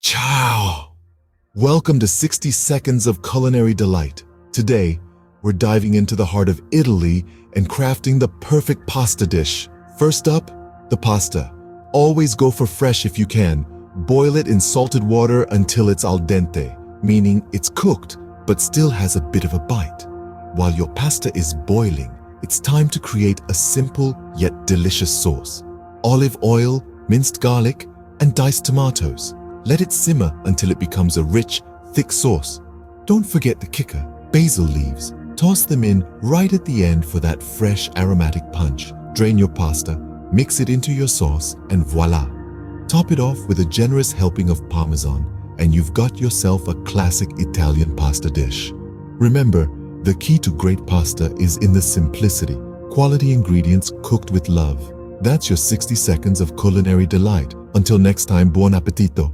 Ciao! Welcome to 60 Seconds of Culinary Delight. Today, we're diving into the heart of Italy and crafting the perfect pasta dish. First up, the pasta. Always go for fresh if you can. Boil it in salted water until it's al dente, meaning it's cooked but still has a bit of a bite. While your pasta is boiling, it's time to create a simple yet delicious sauce. Olive oil, minced garlic, and diced tomatoes. Let it simmer until it becomes a rich, thick sauce. Don't forget the kicker, basil leaves. Toss them in right at the end for that fresh, aromatic punch. Drain your pasta, mix it into your sauce, and voila! Top it off with a generous helping of Parmesan, and you've got yourself a classic Italian pasta dish. Remember, the key to great pasta is in the simplicity, quality ingredients cooked with love. That's your 60 seconds of culinary delight. Until next time, buon appetito!